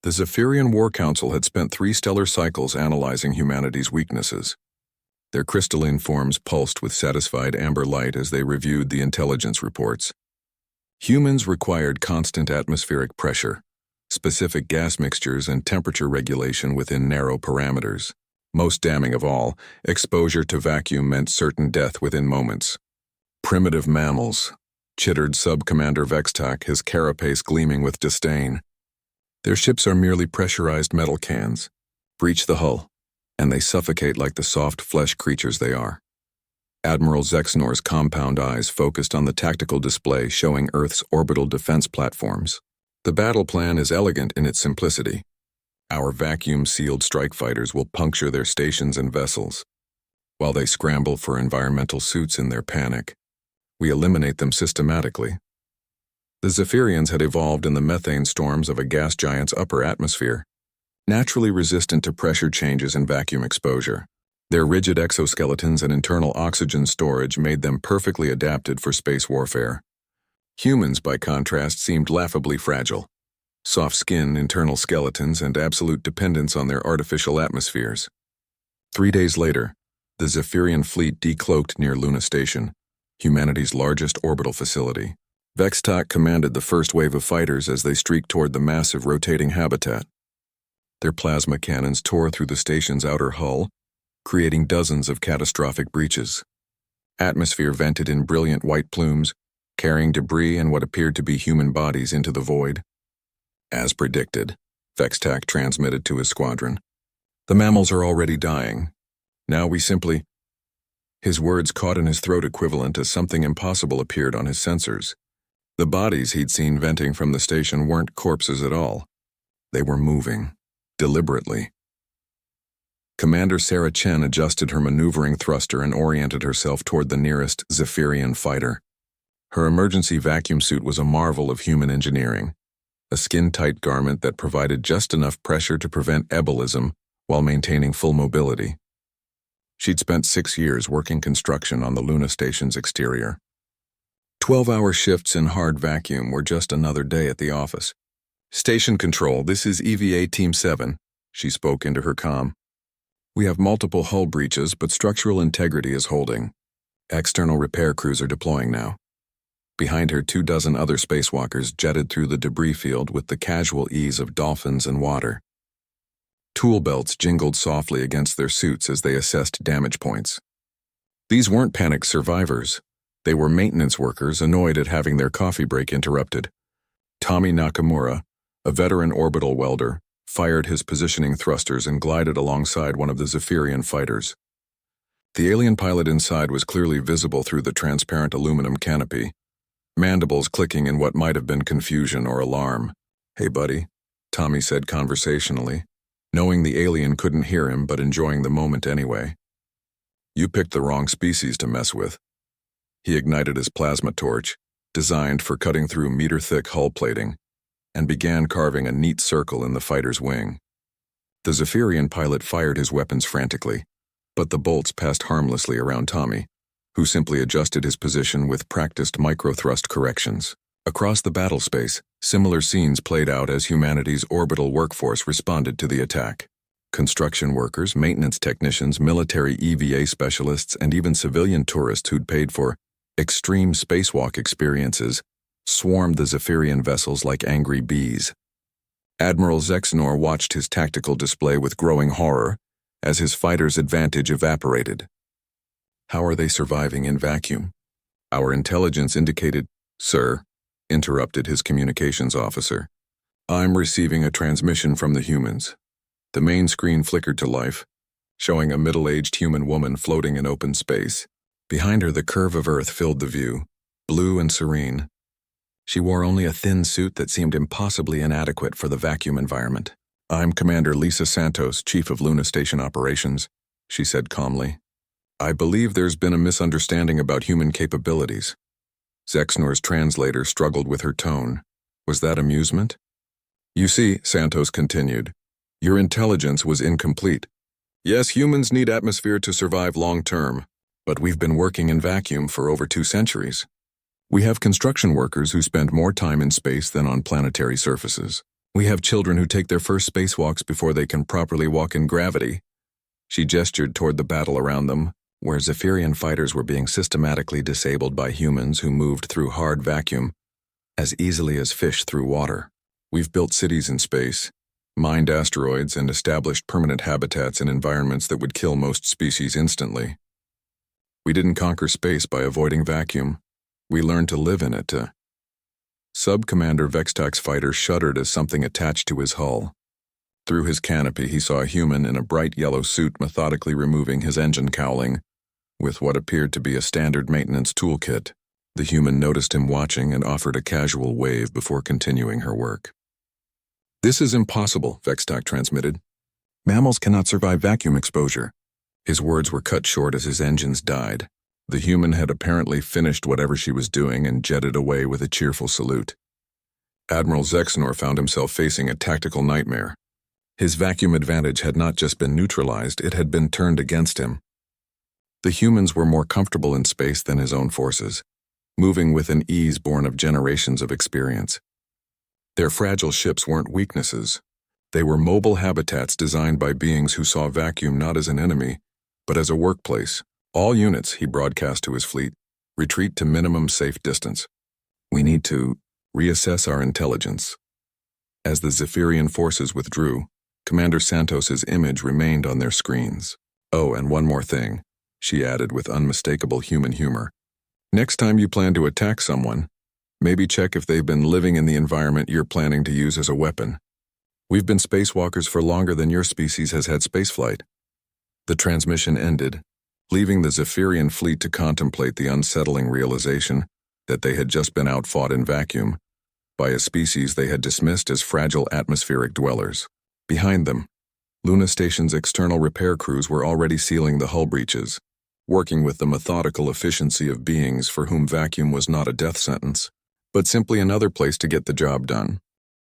The Zephyrian War Council had spent 3 stellar cycles analyzing humanity's weaknesses. Their crystalline forms pulsed with satisfied amber light as they reviewed the intelligence reports. Humans required constant atmospheric pressure, specific gas mixtures, and temperature regulation within narrow parameters. Most damning of all, exposure to vacuum meant certain death within moments. Primitive mammals, chittered Sub-Commander Vextak, his carapace gleaming with disdain. Their ships are merely pressurized metal cans. Breach the hull, and they suffocate like the soft flesh creatures they are. Admiral Zexnor's compound eyes focused on the tactical display showing Earth's orbital defense platforms. The battle plan is elegant in its simplicity. Our vacuum-sealed strike fighters will puncture their stations and vessels. While they scramble for environmental suits in their panic, we eliminate them systematically. The Zephyrians had evolved in the methane storms of a gas giant's upper atmosphere, naturally resistant to pressure changes and vacuum exposure. Their rigid exoskeletons and internal oxygen storage made them perfectly adapted for space warfare. Humans, by contrast, seemed laughably fragile. Soft skin, internal skeletons, and absolute dependence on their artificial atmospheres. 3 days later, the Zephyrian fleet decloaked near Luna Station, humanity's largest orbital facility. Vextak commanded the first wave of fighters as they streaked toward the massive rotating habitat. Their plasma cannons tore through the station's outer hull, creating dozens of catastrophic breaches. Atmosphere vented in brilliant white plumes, carrying debris and what appeared to be human bodies into the void. As predicted, Vextak transmitted to his squadron. The mammals are already dying. Now we simply... His words caught in his throat equivalent as something impossible appeared on his sensors. The bodies he'd seen venting from the station weren't corpses at all. They were moving, deliberately. Commander Sarah Chen adjusted her maneuvering thruster and oriented herself toward the nearest Zephyrian fighter. Her emergency vacuum suit was a marvel of human engineering, a skin-tight garment that provided just enough pressure to prevent embolism while maintaining full mobility. She'd spent 6 years working construction on the Luna Station's exterior. 12-hour shifts in hard vacuum were just another day at the office. "Station Control, this is EVA Team 7, she spoke into her comm. "We have multiple hull breaches, but structural integrity is holding. External repair crews are deploying now." Behind her, 24 other spacewalkers jetted through the debris field with the casual ease of dolphins in water. Tool belts jingled softly against their suits as they assessed damage points. These weren't panicked survivors. They were maintenance workers annoyed at having their coffee break interrupted. Tommy Nakamura, a veteran orbital welder, fired his positioning thrusters and glided alongside one of the Zephyrian fighters. The alien pilot inside was clearly visible through the transparent aluminum canopy, mandibles clicking in what might have been confusion or alarm. "Hey, buddy," Tommy said conversationally, knowing the alien couldn't hear him but enjoying the moment anyway. "You picked the wrong species to mess with." He ignited his plasma torch, designed for cutting through meter-thick hull plating, and began carving a neat circle in the fighter's wing. The Zephyrian pilot fired his weapons frantically, but the bolts passed harmlessly around Tommy, who simply adjusted his position with practiced micro-thrust corrections. Across the battle space, similar scenes played out as humanity's orbital workforce responded to the attack. Construction workers, maintenance technicians, military EVA specialists, and even civilian tourists who'd paid for extreme spacewalk experiences swarmed the Zephyrian vessels like angry bees. Admiral Zexnor watched his tactical display with growing horror as his fighters' advantage evaporated. "How are they surviving in vacuum?" "Our intelligence indicated..." "Sir," interrupted his communications officer, "I'm receiving a transmission from the humans." The main screen flickered to life, showing a middle-aged human woman floating in open space. Behind her, the curve of Earth filled the view, blue and serene. She wore only a thin suit that seemed impossibly inadequate for the vacuum environment. "I'm Commander Lisa Santos, Chief of Luna Station Operations," she said calmly. "I believe there's been a misunderstanding about human capabilities." Zexnor's translator struggled with her tone. Was that amusement? "You see," Santos continued, "your intelligence was incomplete. Yes, humans need atmosphere to survive long-term, but we've been working in vacuum for over 2 centuries. We have construction workers who spend more time in space than on planetary surfaces. We have children who take their first spacewalks before they can properly walk in gravity. She gestured toward the battle around them, where Zephyrian fighters were being systematically disabled by humans who moved through hard vacuum as easily as fish through water. We've built cities in space, mined asteroids, and established permanent habitats in environments that would kill most species instantly. We didn't conquer space by avoiding vacuum. We learned to live in it. Sub-Commander Vextak's fighter shuddered as something attached to his hull. Through his canopy, he saw a human in a bright yellow suit methodically removing his engine cowling with what appeared to be a standard maintenance toolkit. The human noticed him watching and offered a casual wave before continuing her work. "This is impossible," Vextak transmitted. "Mammals cannot survive vacuum exposure." His words were cut short as his engines died. The human had apparently finished whatever she was doing and jetted away with a cheerful salute. Admiral Zexnor found himself facing a tactical nightmare. His vacuum advantage had not just been neutralized, it had been turned against him. The humans were more comfortable in space than his own forces, moving with an ease born of generations of experience. Their fragile ships weren't weaknesses. They were mobile habitats designed by beings who saw vacuum not as an enemy, but as a workplace. "All units," he broadcast to his fleet, "retreat to minimum safe distance. We need to reassess our intelligence." As the Zephyrian forces withdrew, Commander Santos's image remained on their screens. "Oh, and one more thing," she added with unmistakable human humor. "Next time you plan to attack someone, maybe check if they've been living in the environment you're planning to use as a weapon. We've been spacewalkers for longer than your species has had spaceflight." The transmission ended, leaving the Zephyrian fleet to contemplate the unsettling realization that they had just been outfought in vacuum by a species they had dismissed as fragile atmospheric dwellers. Behind them, Luna Station's external repair crews were already sealing the hull breaches, working with the methodical efficiency of beings for whom vacuum was not a death sentence, but simply another place to get the job done.